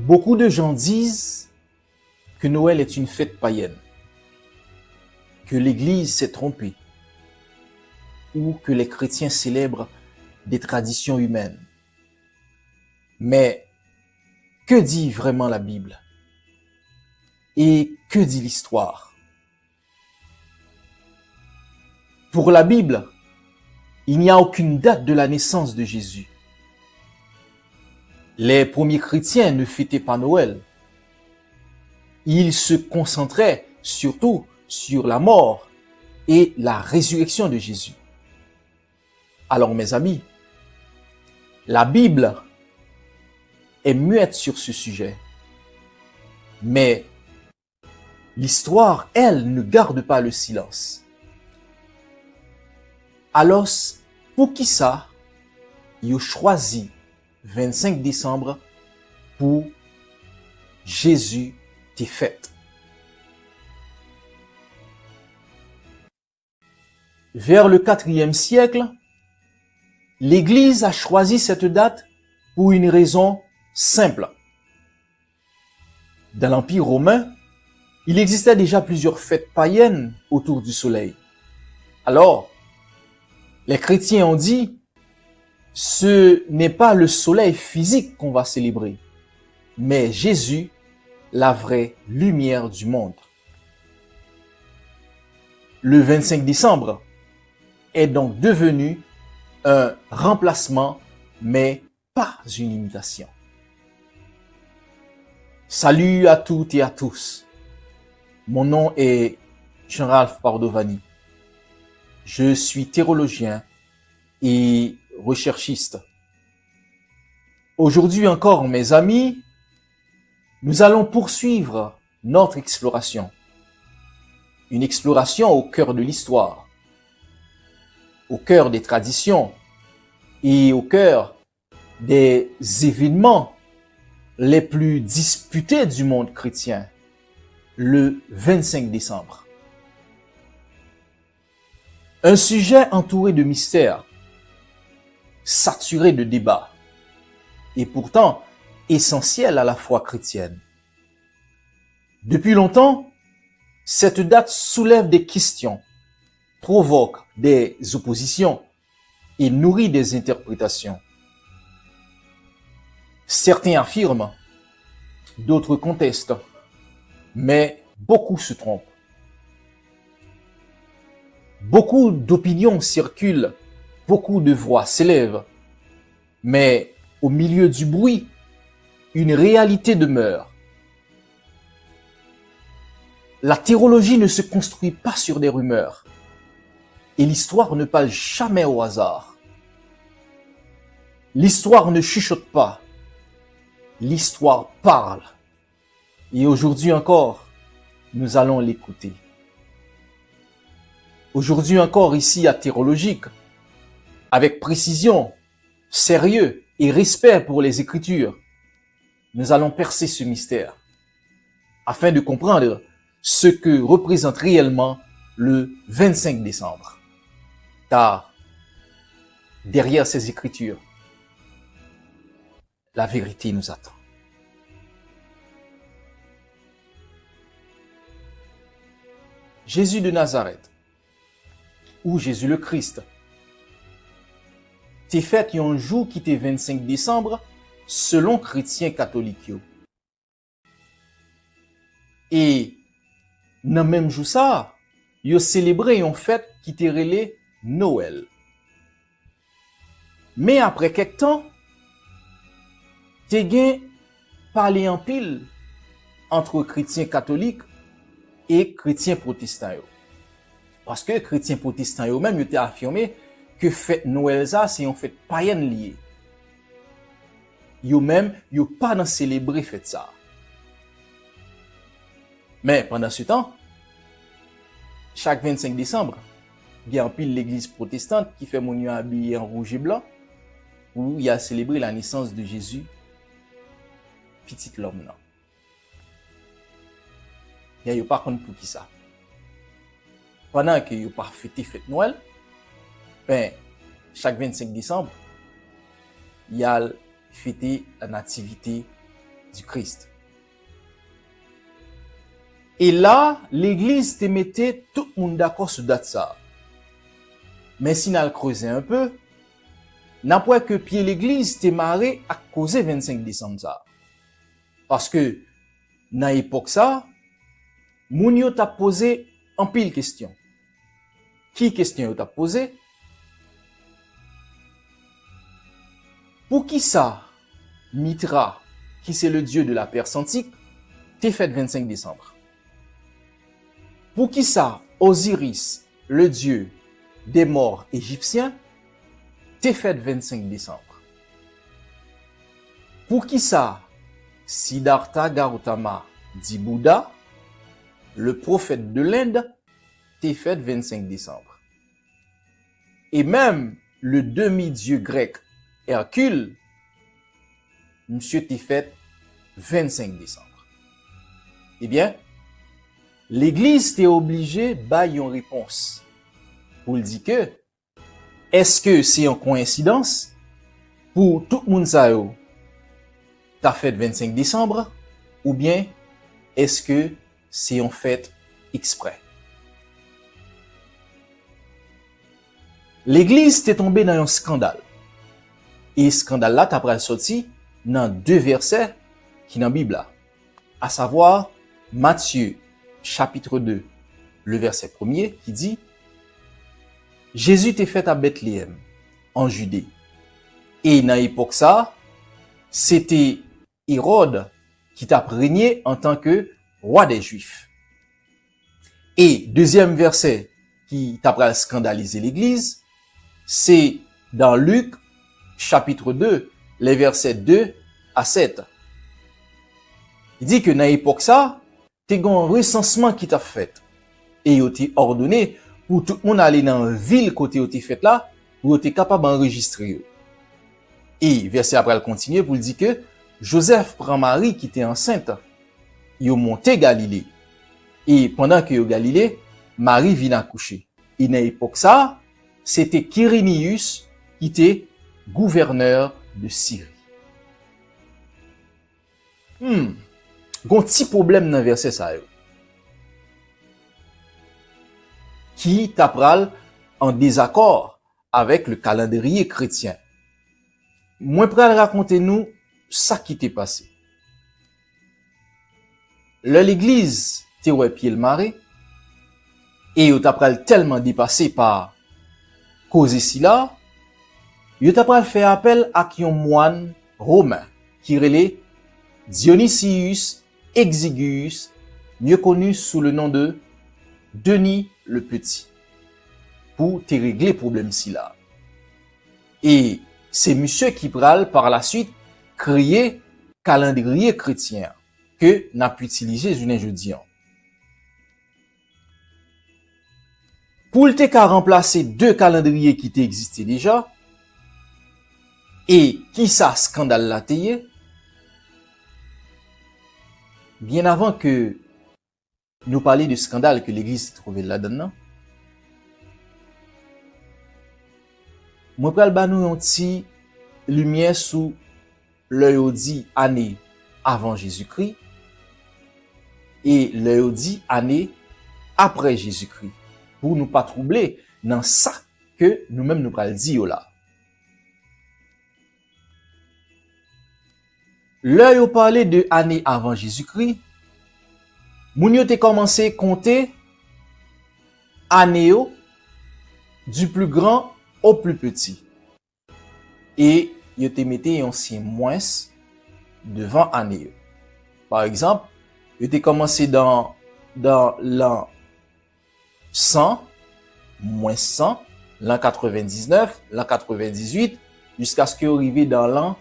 Beaucoup de gens disent que Noël est une fête païenne, que l'Église s'est trompée ou que les chrétiens célèbrent des traditions humaines. Mais que dit vraiment la Bible? Et que dit l'histoire? Pour la Bible, il n'y a aucune date de la naissance de Jésus. Les premiers chrétiens ne fêtaient pas Noël. Ils se concentraient surtout sur la mort et la résurrection de Jésus. Alors mes amis, la Bible est muette sur ce sujet. Mais l'histoire, elle, ne garde pas le silence. Alors, pour qui ça, il a choisi 25 décembre pour Jésus tes fêtes. Vers le IVe siècle, l'Église a choisi cette date pour une raison simple. Dans l'Empire romain, il existait déjà plusieurs fêtes païennes autour du soleil. Alors, les chrétiens ont dit, ce n'est pas le soleil physique qu'on va célébrer, mais Jésus, la vraie lumière du monde. Le 25 décembre est donc devenu un remplacement, mais pas une imitation. Salut à toutes et à tous. Mon nom est Jean-Ralph Pardovani. Je suis théologien et recherchiste. Aujourd'hui encore, mes amis, nous allons poursuivre notre exploration. Une exploration au cœur de l'histoire, au cœur des traditions et au cœur des événements les plus disputés du monde chrétien, le 25 décembre. Un sujet entouré de mystères, saturé de débats, et pourtant essentiel à la foi chrétienne. Depuis longtemps, cette date soulève des questions, provoque des oppositions et nourrit des interprétations. Certains affirment, d'autres contestent, mais beaucoup se trompent. Beaucoup d'opinions circulent, beaucoup de voix s'élèvent, mais au milieu du bruit, une réalité demeure. La théologie ne se construit pas sur des rumeurs, et l'histoire ne parle jamais au hasard. L'histoire ne chuchote pas, l'histoire parle. Et aujourd'hui encore, nous allons l'écouter. Aujourd'hui encore ici à Théologique, avec précision, sérieux et respect pour les Écritures, nous allons percer ce mystère afin de comprendre ce que représente réellement le 25 décembre. Car derrière ces Écritures, la vérité nous attend. Jésus de Nazareth, ou Jésus le Christ, tes fêtes y ont un jour qui était 25 décembre selon chrétiens catholiques. Et dans le même jour ça, yo célébré une fête qui était relée Noël. Mais après quelque temps, t'es gain parler en pile entre chrétiens catholiques et chrétiens protestants. Parce que chrétiens protestants eux-mêmes ont affirmé que fête Noël ça c'est une fête païenne liée. Yo même yo pas dans célébrer fête ça. Mais pendant ce temps, chaque 25 décembre, il y a en pile l'église protestante qui fait monument habillé en rouge et blanc où il y a célébré la naissance de Jésus, petit l'homme là. Il y a pas contre pour qui ça. Pendant que yo pas fêté fête Noël, ben chaque 25 décembre, il y a fêté la nativité du Christ. Et là, l'église te mettait tout le monde d'accord sur date ça. Mais si nous creusé un peu, n'a pas que pied l'église te marré à cause 25 décembre ça. Parce que, dans l'époque ça, moun yo t'a posé en pile question. Qui question yo t'a posé? Pour qui ça, Mitra, qui c'est le dieu de la Perse antique, t'es fait 25 décembre? Pour qui ça, Osiris, le dieu des morts égyptiens, t'es fait 25 décembre? Pour qui ça, Siddhartha Gautama, dit Bouddha, le prophète de l'Inde, t'es fait 25 décembre? Et même le demi-dieu grec Hercule, monsieur t'es fait 25 décembre. Eh bien, l'église t'est obligée bailler une réponse pour le dire que est-ce que c'est une coïncidence pour tout le monde ça yo t'as fait 25 décembre ou bien est-ce que c'est en fait exprès? L'église t'est tombée dans un scandale. Et scandale là t'as pris sorti dans deux versets qui dans la Bible là, à savoir Matthieu chapitre 2, le verset 1er qui dit Jésus t'est fait à Bethléem en Judée. Et dans l'époque ça, c'était Hérode qui t'a régné en tant que roi des Juifs. Et deuxième verset qui t'a scandalisé l'église, c'est dans Luc chapitre 2, les versets 2 à 7. Il dit que dans l'époque ça, t'es un recensement qui t'a fait. Et il t'a ordonné pour tout le monde aller dans la ville côté où t'es fait là, pour être capable d'enregistrer. Et verset après elle continue pour dire que Joseph prend Marie qui était enceinte. Il est monté Galilée. Et pendant que Galilée, Marie vient accoucher. Et dans l'époque ça, c'était Quirinius qui était gouverneur de Syrie. Gon petit problème dans verset ça yo. Qui tapral en désaccord avec le calendrier chrétien. Moi pral raconter nous ça qui t'est passé. L'église t'est ouais pied le maré et yo tapral tellement dépassé par cause ici là, yo tapral fait appel à un moine romain qui relait Dionysius Exiguus, mieux connu sous le nom de Denis le Petit, pour te régler problème si là. Et c'est monsieur qui pral par la suite créer calendrier chrétien que n'a pu utiliser jeudi. Pour te ka remplacer deux calendriers qui t'existaient déjà, et qui ça scandale la teye, bien avant que nous parlions du scandale que l'église s'est trouvée là-dedans, moi pral ba nou yon ti lumière sous l'œil dit année avant Jésus-Christ et l'œil dit année après Jésus-Christ pour nous pas troubler dans ça que nous-mêmes nous pral dire là. L'œil au parler de année avant Jésus-Christ, moun yo te commencé compter année du plus grand au plus petit. Et yo te mette un signe moins devant année. Par exemple, yo te commencé dans l'an 100, moins 100, l'an 99, l'an 98, jusqu'à ce qu'il arrive dans l'an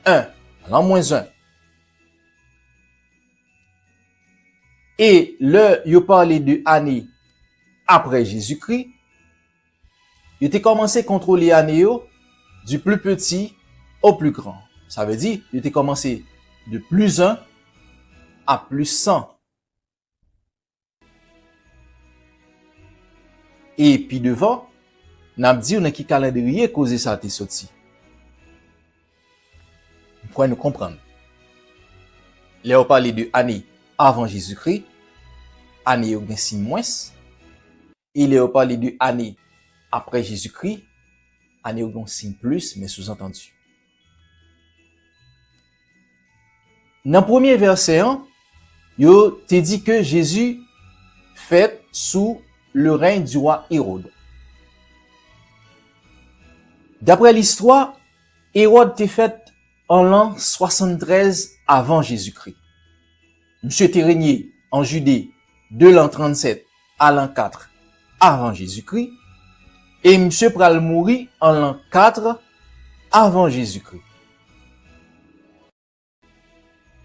1. L'an moins 1. Et le, yo parlé de année après Jésus-Christ, yo te commencé à contrôler année du plus petit au plus grand. Ça veut dire, yo te commencé de plus 1 à plus 100. Et puis devant, n'a dit on a qui calendrier causé ça te sorti. Pour nous comprendre. Là, on parle de année avant Jésus-Christ, année au 6 moins. Et là, on parle de année après Jésus-Christ, année au 6 plus, mais sous-entendu. Dans le premier verset, yo te dit que Jésus fait sous le règne du roi Hérode. D'après l'histoire, Hérode t'est fait en l'an 73 avant Jésus-Christ. Monsieur t'est régné en Judée de l'an 37 à l'an 4 avant Jésus-Christ. Et monsieur pral mourir en l'an 4 avant Jésus-Christ.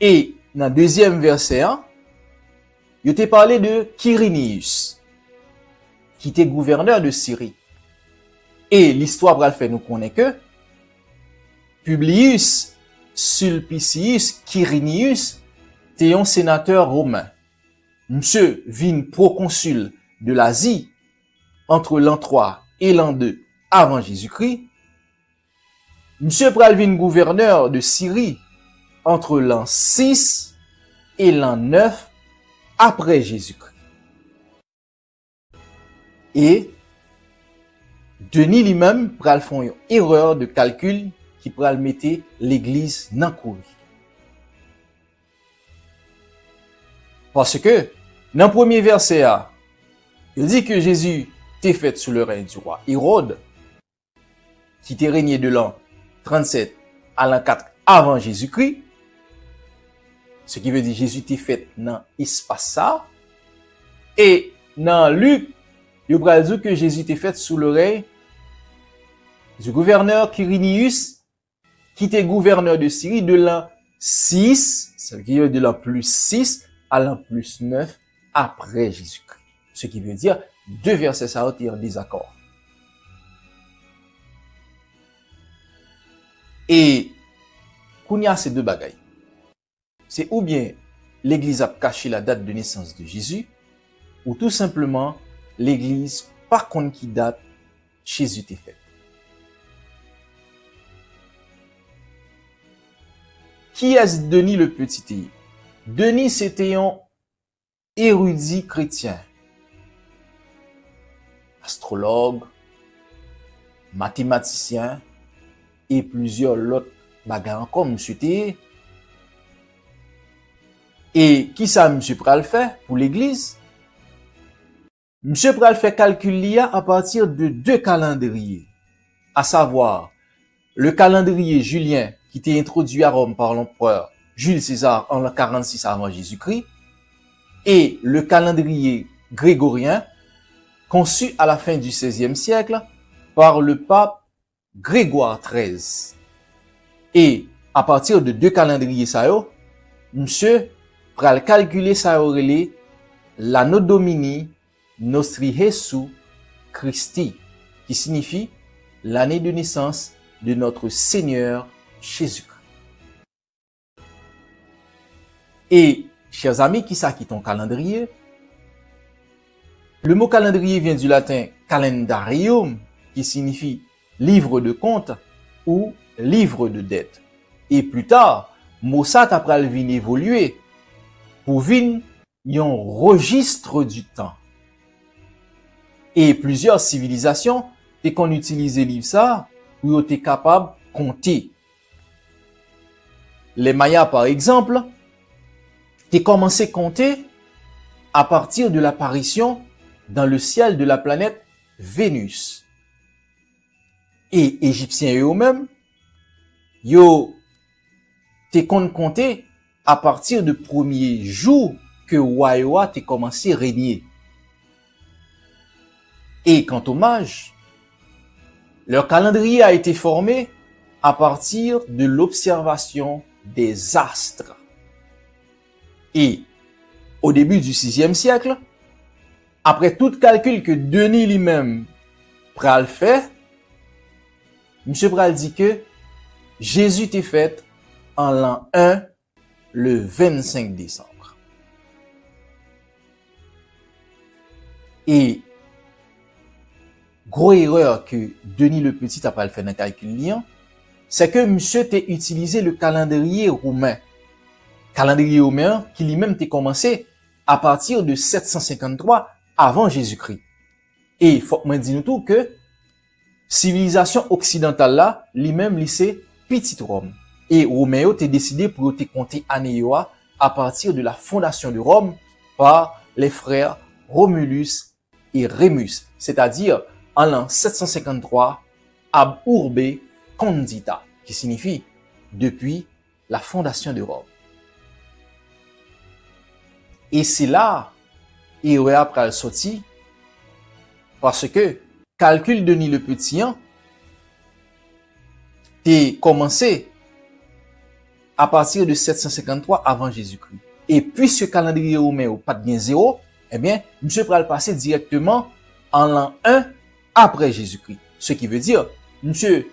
Et dans le deuxième verset, il t'est parlé de Quirinius, qui était gouverneur de Syrie. Et l'histoire pral fait nous connaît que Publius Sulpicius Quirinius était un sénateur romain. Monsieur vin proconsul de l'Asie entre l'an 3 et l'an 2 avant Jésus-Christ. Monsieur pral vin gouverneur de Syrie entre l'an 6 et l'an 9 après Jésus-Christ. Et Denis lui-même pral font une erreur de calcul qui pral mettre l'église dans le courrier. Parce que, dans le premier verset, il dit que Jésus t'est fait sous le règne du roi Hérode, qui t'est régné de l'an 37 à l'an 4 avant Jésus-Christ. Ce qui veut dire Jésus t'est fait dans l'espace ça. Et dans Luc, il pral dire que Jésus t'est fait sous le règne du gouverneur Quirinius, qui était gouverneur de Syrie de l'an 6, ce qui veut dire de l'an plus 6 à l'an plus 9 après Jésus-Christ. Ce qui veut dire, deux versets ça ont été en désaccord. Et, qu'on y a ces deux bagailles. C'est ou bien l'église a caché la date de naissance de Jésus, ou tout simplement l'église par contre qui date Jésus était fait. Qui est Denis le Petit? Denis, c'était un érudit chrétien, astrologue, mathématicien et plusieurs autres bagarres comme monsieur T. Et qui ça monsieur pral fait pour l'église? Monsieur pral fait calcul l'IA à partir de deux calendriers, à savoir le calendrier julien qui était introduit à Rome par l'empereur Jules César en l'an 46 avant Jésus-Christ, et le calendrier grégorien conçu à la fin du XVIe siècle par le pape Grégoire XIII. Et à partir de deux calendriers ça yo, monsieur pral calculer ça aurait l'anno Domini Nostri Jesu Christi, qui signifie l'année de naissance de notre Seigneur Jésus-Christ. Et, chers amis, qui ça qui ton calendrier? Le mot calendrier vient du latin calendarium, qui signifie livre de compte ou livre de dette. Et plus tard, mot ça t'apprend vin évoluer pour vin yon registre du temps. Et plusieurs civilisations, et qu'on utilise livre ça, où t'es capable de compter. Les Mayas, par exemple, t'es commencé à compter à partir de l'apparition dans le ciel de la planète Vénus. Et Égyptiens eux-mêmes, yo, t'es compté à partir du premier jour que Waïwa t'es commencé à régner. Et quant aux mages, leur calendrier a été formé à partir de l'observation des astres. Et au début du VIe siècle, après tout calcul que Denis lui-même pral fait, monsieur pral dit que Jésus était fait en l'an 1 le 25 décembre. Et gros erreur que Denis le Petit a pas fait dans le calcul liant, c'est que monsieur t'a utilisé le calendrier romain calendrier romain qui lui-même t'est commencé à partir de 753 avant Jésus-Christ. Et faut que moi dise nous tout que civilisation occidentale là, lui-même lycée Petite Rome. Et Roméo t'est décidé pour te compter année à partir de la fondation de Rome par les frères Romulus et Rémus, c'est-à-dire en l'an 753 ab urbe condita, qui signifie depuis la fondation de Rome. Et c'est là, Héroé après le sorti, parce que calcul Denis le Petit, t'est commencé à partir de 753 avant Jésus-Christ. Et puisque calendrier romain ou pas de bien zéro, eh bien, monsieur pourra le passer directement en l'an 1 après Jésus-Christ. Ce qui veut dire, monsieur,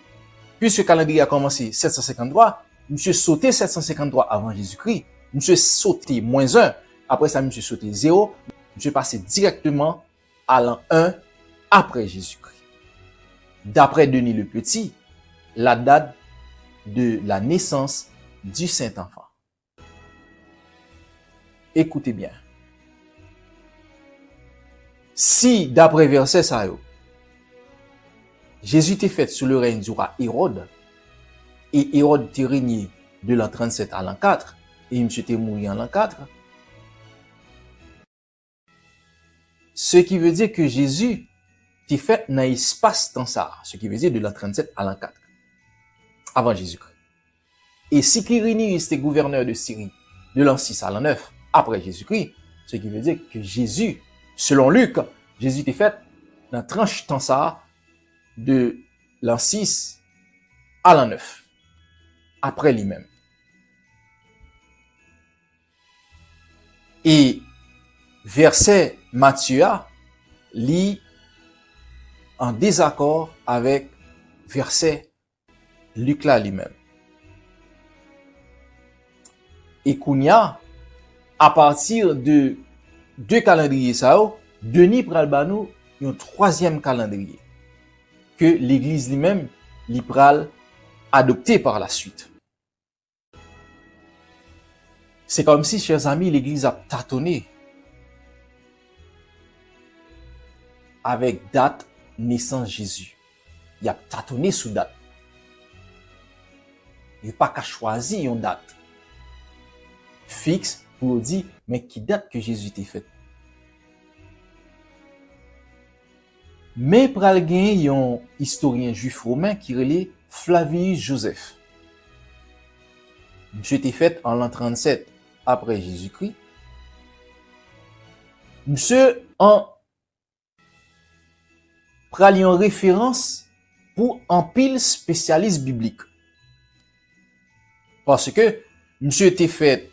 puisque calendrier a commencé 753, monsieur sauté 753 avant Jésus-Christ, monsieur sauté moins 1, après ça, monsieur sauté 0, monsieur passé directement à l'an 1 après Jésus-Christ. D'après Denis le Petit, la date de la naissance du Saint-Enfant. Écoutez bien. Si, d'après verset ça, Jésus était fait sous le règne du roi Hérode, et Hérode était régné de l'an 37 à l'an 4, et il était mort en l'an 4, ce qui veut dire que Jésus était fait dans l'espace-temps ça, ce qui veut dire de l'an 37 à l'an 4, avant Jésus-Christ. Et si Quirinius était gouverneur de Syrie de l'an 6 à l'an 9 après Jésus-Christ, ce qui veut dire que Jésus, selon Luc, Jésus était fait dans tranche temps ça de l'an 6 à l'an 9 après lui-même. Et verset Matthieu lit en désaccord avec verset Luc là lui-même. Et Kounia, à partir de deux calendriers ça, Denis pral banou un troisième calendrier que l'église lui-même li pral adopté par la suite. C'est comme si, chers amis, l'église a tâtonné avec date naissance Jésus. Il a tâtonné sous date. Il n'a pas qu'à choisir une date fixe pour dire, mais qui date que Jésus était fait. Mais pral gen yon historien juif romain qui relait Flavius Joseph. Monsieur était fait en l'an 37 après Jésus-Christ. Monsieur en pral yon référence pour un pile spécialiste biblique. Parce que monsieur était fait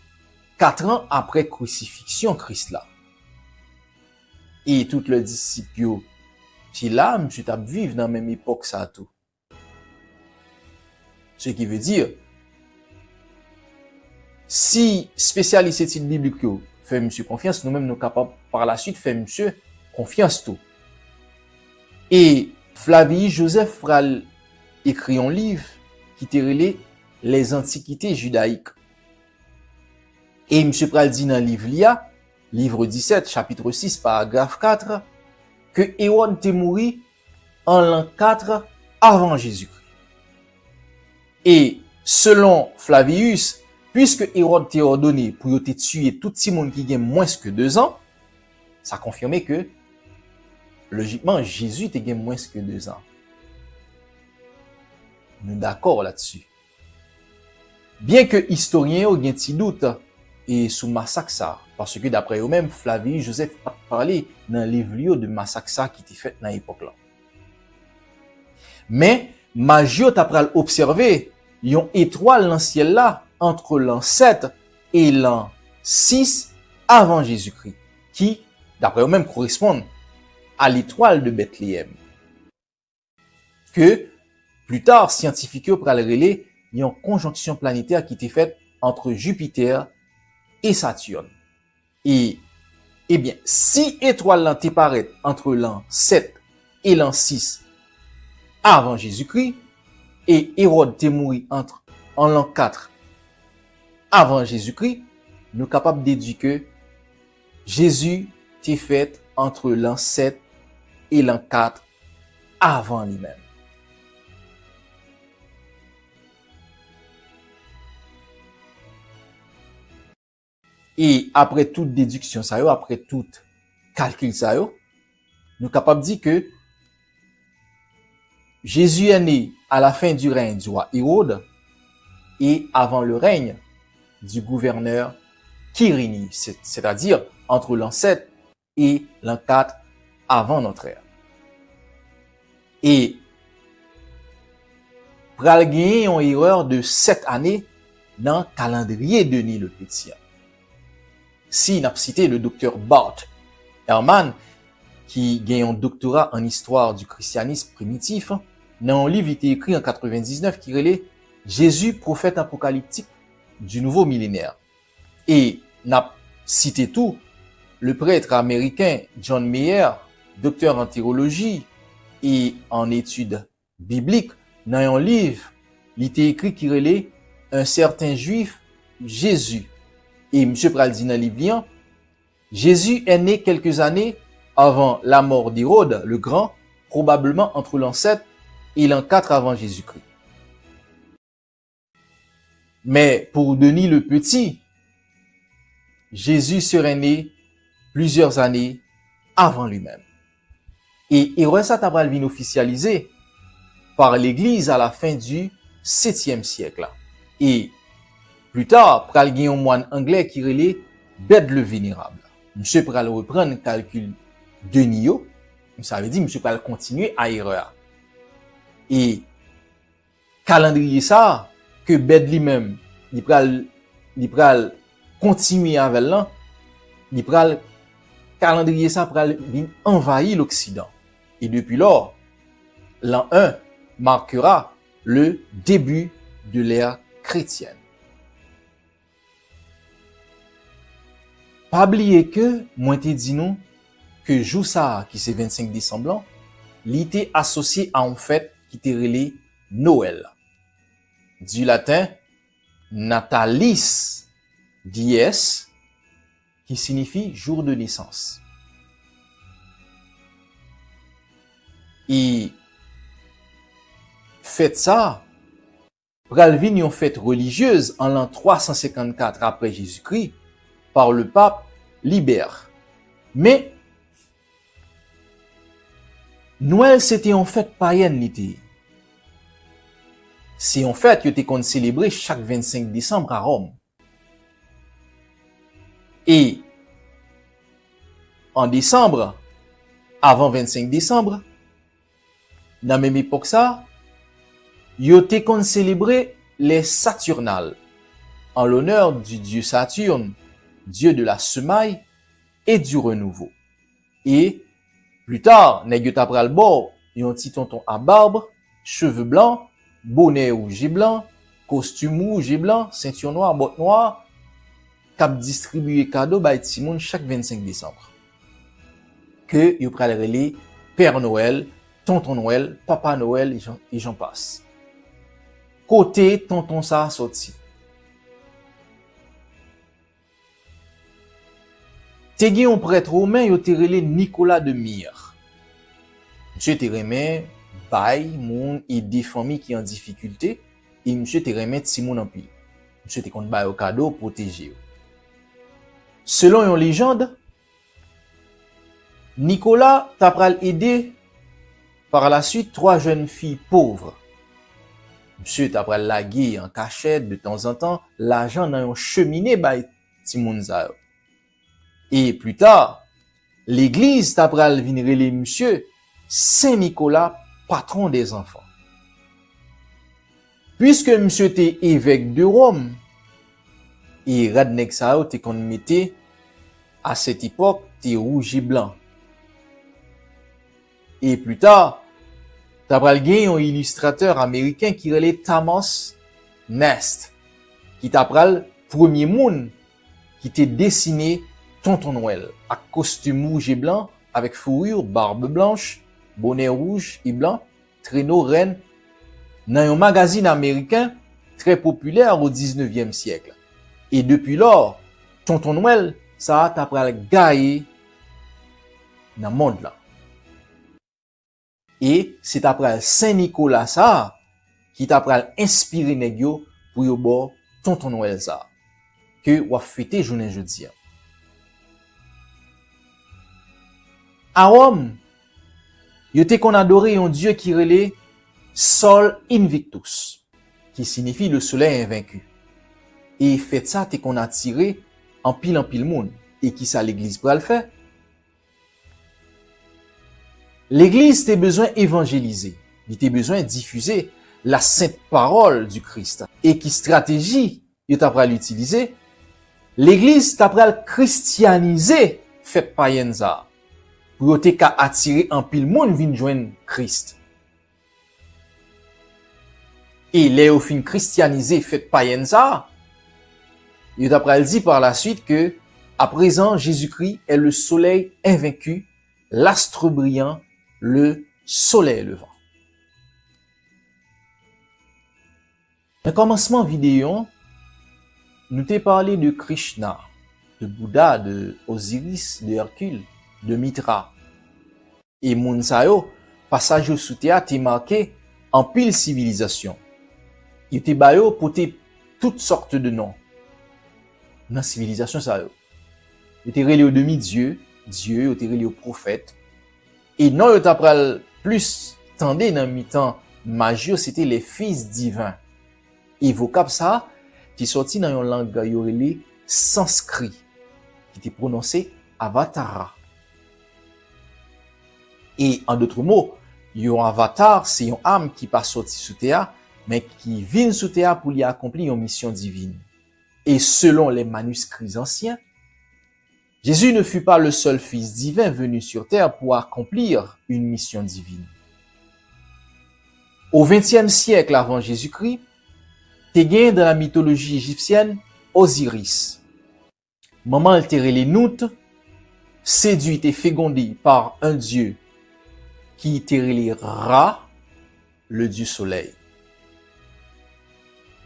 4 ans après crucifixion Christ là. Et tout le disciple qui là, monsieur t'a vivre dans la même époque ça tout. Ce qui veut dire, si spécialiste études bibliques fait monsieur confiance, nous-mêmes nous capables par la suite faire monsieur confiance tout. Et Flavius Joseph pral écrit un livre qui relé les antiquités judaïques. Et monsieur pral dit dans le livre livre 17, chapitre 6, paragraphe 4, que Hérode était mort en l'an 4 avant Jésus-Christ. Et selon Flavius, puisque Hérode était ordonné pour tuer tout le monde qui a moins que 2 ans, ça confirmait que, logiquement, Jésus était moins que 2 ans. Nous sommes d'accord là-dessus. Bien que historiens ont un petit doute et sous massacre ça, parce que d'après eux-mêmes, Flavius Joseph a parlé dans le livre de massacre ça qui était fait dans l'époque là. Mais Magio t'a pral observé yon étoile dans le ciel là entre l'an 7 et l'an 6 avant Jésus-Christ, qui, d'après eux-mêmes, correspondent à l'étoile de Bethléem. Que, plus tard, scientifiques pral relé yon conjonction planétaire qui était faite entre Jupiter et Saturne. Et, eh bien, si étoile là te paraît entre l'an 7 et l'an 6 avant Jésus-Christ, et Hérode te mouri en l'an 4 avant Jésus-Christ, nous sommes capables de déduire que Jésus était fait entre l'an 7 et l'an 4 avant lui-même. Et après toute déduction, après tout calcul, nous sommes capables de dire que Jésus est né à la fin du règne du roi Hérode et avant le règne du gouverneur Quirinius, c'est-à-dire entre l'an 7 et l'an 4 avant notre ère. Et pral gagner une erreur de 7 années dans le calendrier de Denis le Petit. Si n'a cité le docteur Bart Ehrman, qui gagne un doctorat en histoire du christianisme primitif, dans un livre qui était écrit en 99 qui relait Jésus, prophète apocalyptique du nouveau millénaire. Et n'a cité tout, le prêtre américain John Mayer, docteur en théologie et en études bibliques, dans un livre, il était écrit qui relait un certain juif, Jésus. Et M. pral dit dans le livre, Jésus est né quelques années avant la mort d'Hérode le Grand, probablement entre l'an 7 et l'an 4 avant Jésus-Christ. Mais pour Denis le Petit, Jésus serait né plusieurs années avant lui-même. Et ça t'a venu officialisé par l'Église à la fin du 7e siècle. Et plus tard, pral gen un moine anglais qui relait Bède le Vénérable. Monsieur pral reprendre le calcul de Nio, ça veut dire monsieur pral continuer à erreur. Et calendrier ça que Bède lui-même, il pral continuer avec là, il pral calendrier ça pral envahir l'Occident. Et depuis lors, l'an 1 marquera le début de l'ère chrétienne. Pas oublier que, moi te dit nous, que jour ça, qui c'est 25 décembre, il était associé à une fête qui était relée Noël. Du latin, Natalis Dies, qui signifie jour de naissance. Et fête ça, pral vin yon fête religieuse en l'an 354 après Jésus-Christ par le pape Libère. Mais Noël c'était en fête païenne l'été. C'est en fête que t'es célébré chaque 25 décembre à Rome. Et en décembre, avant 25 décembre, dans la même époque ça, yo te kon célébrer les Saturnales en l'honneur du dieu Saturne, dieu de la semaille et du renouveau. Et plus tard, nèg yo t'a pral bo, yon ti tonton à barbe, cheveux blancs, bonnet rouge et blanc, costume rouge et blanc, ceinture noire, botte noire, k'ap distribuer cadeau bay ti moun chaque 25 décembre. Que yo pral relé Père Noël, Tonton Noël, Papa Noël et j'en passe. Côté tonton ça sorti. Te gen un prêtre romain yo te relé Nicolas de Myre. Monsieur te remet bay moun et des familles qui en difficulté et monsieur te remet ti moun en pile. Monsieur te kon bay au cadeau protéger. Selon une légende, Nicolas t'a pral aider par la suite 3 jeunes filles pauvres. Monsieur t'a pral laguer en cachette de temps en temps l'argent dans une cheminée bay ti moun sa yo. Et plus tard, l'église t'a pral vin relé monsieur Saint Nicolas, patron des enfants. Puisque monsieur était évêque de Rome, et radnek sa yo te kon mette à cette époque te rouge et blanc. Et plus tard, t'as pral gen un illustrateur américain qui relait Thomas Nast, qui t'a pral premier moun qui t'a dessiné Tonton Noël à costume rouge et blanc avec fourrure, barbe blanche, bonnet rouge et blanc, traîneau reine dans un magazine américain très populaire au 19e siècle. Et depuis lors, tonton Noël, ça t'a pral gaye dans le monde là. Et c'est après Saint-Nicolas ça qui t'a pral inspiré nèg yo pour yo bo tonton Noël ça que ou fêter journée jeudi. À Rome, yo te qu'on adorer un dieu qui relait Sol Invictus, qui signifie le soleil invaincu. Et fait ça te qu'on a tiré en pile monde et qui ça l'église pral faire. L'église t'a besoin évangéliser, il t'a besoin diffuser la sainte parole du Christ. Et qui stratégie il t'a pral utiliser? L'église t'a pral christianiser fait païenne ça. Pour te ka attirer en pile monde vinn joindre Christ. Et les au fin christianisé fait païenne ça. Il t'a pral dit par la suite que à présent Jésus-Christ est le soleil invaincu, l'astre brillant, le soleil levant. Dans le commencement vidéo, nous t'ai parlé de Krishna, de Bouddha, de Osiris, de Hercule, de Mitra. Et moun sa yo, passage sous terre t'est marqué en pile civilisation. Il te bayo pour toutes sortes de noms. Dans civilisation ça yo. Il te relé au demi-dieu, Dieu, il te relé au prophète. Et non, il t'a pral plus tendé dans mi-temps magie, c'était les fils divins. Et vocable ça, qui sorti dans une langue yo relé sanskrit, qui était prononcé avatara. Et en d'autres mots, yon avatar, c'est une âme qui pas sorti sous terre, mais qui vient sous terre pour y accomplir une mission divine. Et selon les manuscrits anciens, Jésus ne fut pas le seul fils divin venu sur terre pour accomplir une mission divine. Au XXe siècle avant Jésus-Christ, t'es gagné dans la mythologie égyptienne Osiris. Maman altéré les Noutes, séduite et fécondée par un dieu qui était Ra, le dieu soleil.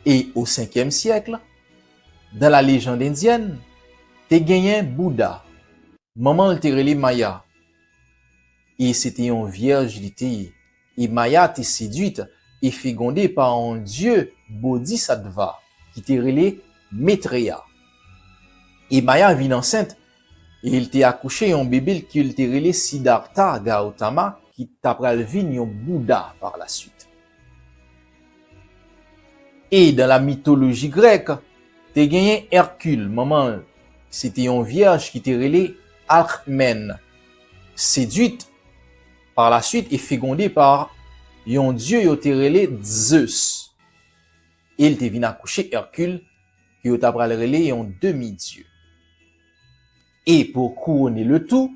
Et au 5e siècle, dans la légende indienne, t'es gagné Bouddha. Maman était Maya. Et c'était une vierge d'été. Et Maya t'est séduite et fécondée par un dieu Bodhisattva qui était Maitreya. Et Maya vit enceinte et il t'est accouché un bébé qui était relé Siddhartha Gautama qui t'apral vin un Bouddha par la suite. Et dans la mythologie grecque, t'es gagné Hercule, maman, c'était une vierge qui t'est relé Alcmène, séduite par la suite et fécondée par un dieu qui t'est relé Zeus. Et il t'est venu accoucher Hercule qui t'apral relé un demi-dieu. Et pour couronner le tout,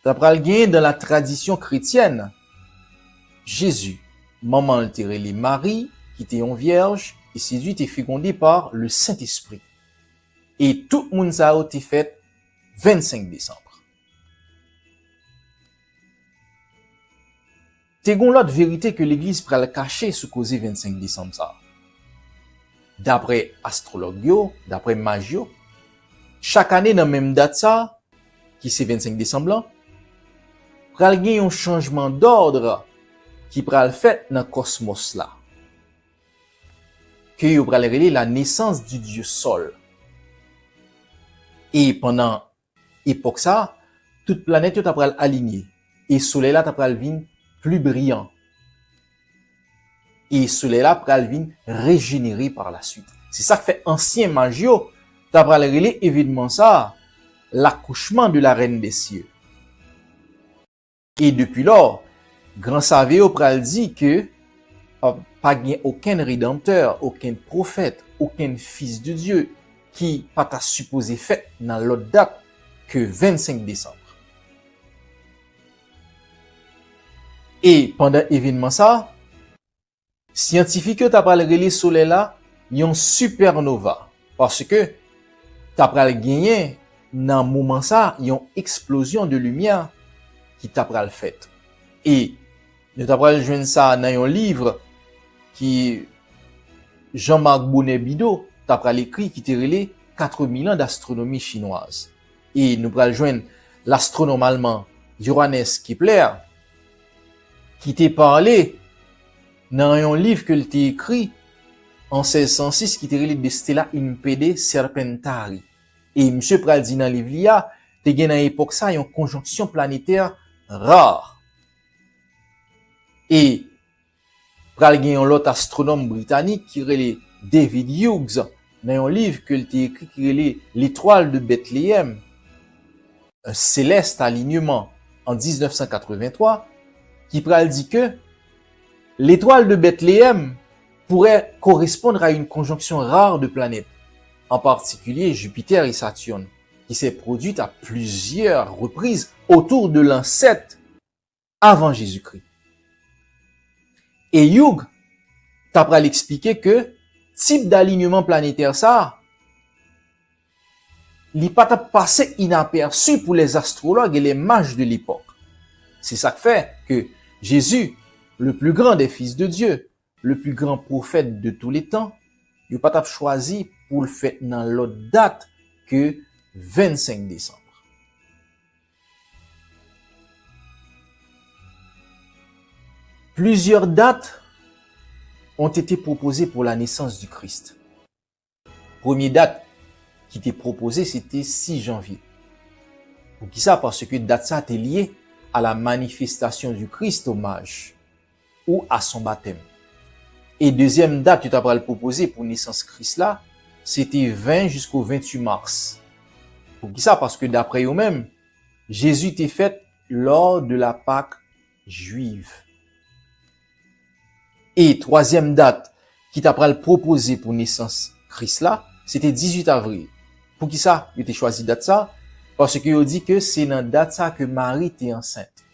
t'apral gagné dans la tradition chrétienne, Jésus, maman le t'est relé Marie, qui était une vierge, et séduite et fécondée par le Saint-Esprit. Et tout le monde ça a été fait 25 décembre. T'es gon l'autre vérité que l'église pral cacher sous causé 25 décembre ça. D'après astrologue, d'après magio, chaque année dans même date ça, qui c'est 25 décembre là, pral gen un changement d'ordre qui pral fait dans cosmos là. Que yo pral relé la naissance du dieu Sol. Et pendant époque ça, toute planète yo pral aligné et soleil là pral vinn plus brillant. Et soleil là pral vinn régénéré par la suite. C'est ça que fait ancien magio pral relé évidemment ça l'accouchement de la reine des cieux. Et depuis lors, grand savio pral dit que pas aucun rédempteur, aucun prophète, aucun fils de Dieu qui pas ta supposé fait dans l'autre date que 25 décembre. Et pendant événement ça, scientifique t'a pral relé soleil là, yon supernova parce que t'a pral gagné dans moment ça, yon explosion de lumière qui t'a pral fait. Et nous t'a pral joindre ça dans un livre qui Jean-Marc Bonnet Bidot t'a pral écrit qui te relé 4000 ans d'astronomie chinoise. Et nous allons joindre l'astronome allemand Johannes Kepler, qui t'a parlé dans un livre que t'a écrit en 1606 qui t'a relé de Stella Impede Serpentari. Et monsieur pral dit dans le livre là, t'es gen dans l'époque ça une conjonction planétaire rare. Et pral gen un autre astronome britannique qui relé David Hughes dans un livre que t'a écrit qui relé l'étoile de Bethléem, un céleste alignement en 1983, qui pral dit que l'étoile de Bethléem pourrait correspondre à une conjonction rare de planètes, en particulier Jupiter et Saturne, qui s'est produite à plusieurs reprises autour de l'an 7 avant Jésus-Christ. Et Hughes t'a pral expliquer que type d'alignement planétaire ça, il pas passé inaperçu pour les astrologues et les mages de l'époque. C'est ça qui fait que Jésus, le plus grand des fils de Dieu, le plus grand prophète de tous les temps, il pas choisi pour le faire dans l'autre date que 25 décembre. Plusieurs dates ont été proposées pour la naissance du Christ. Première date qui était proposée, c'était 6 janvier. Pour qui ça? Parce que date ça était liée à la manifestation du Christ au mage ou à son baptême. Et deuxième date que tu as proposé pour naissance Christ là, c'était 20 jusqu'au 28 mars. Pour qui ça? Parce que d'après eux-mêmes, Jésus était fait lors de la Pâque juive. Et troisième date qui t'a proposé pour naissance Christ là, c'était 18 avril. Pour qui ça? Il était choisi date ça? Parce qu'il dit que c'est dans date ça que Marie était enceinte.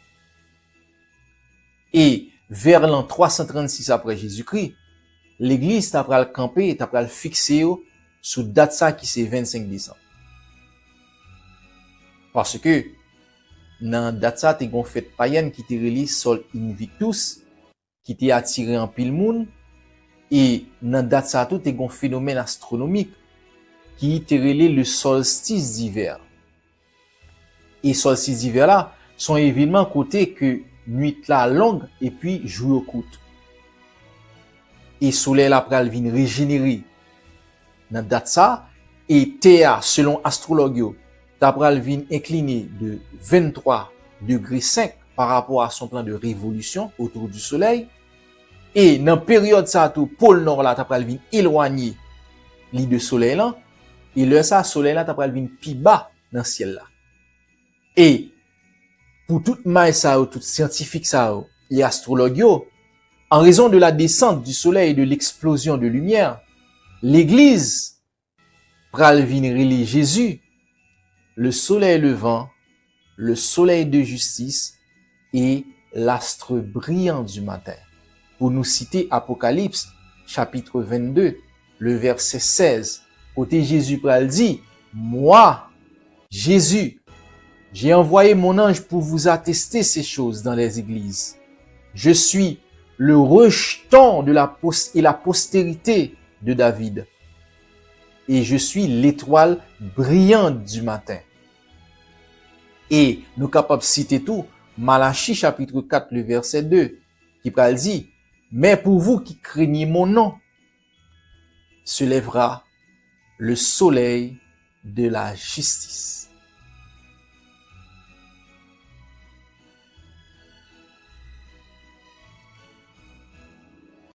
Et vers l'an 336 après Jésus-Christ, l'église t'a pral camper et t'a pral fixé sous date ça qui c'est 25 décembre. Parce que dans date ça t'es gon fête païenne qui t'est relié Sol Invictus qui t'est attiré en pile monde et dans date ça tout t'es gon phénomène astronomique qui t'est relié le solstice d'hiver. Et solstice d'hiver là sont évidemment côté que nuit là longue et puis jour courte. Et soleil là pral vinn régénérer dans date ça et terre selon astrologue ta pral vinn incliné de 23°5 par rapport à son plan de révolution autour du soleil et dans période ça tout pôle nord là ta pral vinn éloigné li de soleil là et le ça soleil là ta pral vinn pi bas dans ciel là. Et pour tout maïs ça tout scientifique ça et astrologue en raison de la descente du soleil et de l'explosion de lumière, l'église pral vinn relé Jésus, le soleil levant, le soleil de justice et l'astre brillant du matin. Pour nous citer Apocalypse, chapitre 22, le verset 16, côté Jésus pral dit, moi, Jésus, j'ai envoyé mon ange pour vous attester ces choses dans les églises. Je suis le rejeton de la postérité de David. Et je suis l'étoile brillante du matin. Et nous capables de citer tout, Malachie chapitre 4, le verset 2, qui pral dit, mais pour vous qui craignez mon nom, se lèvera le soleil de la justice.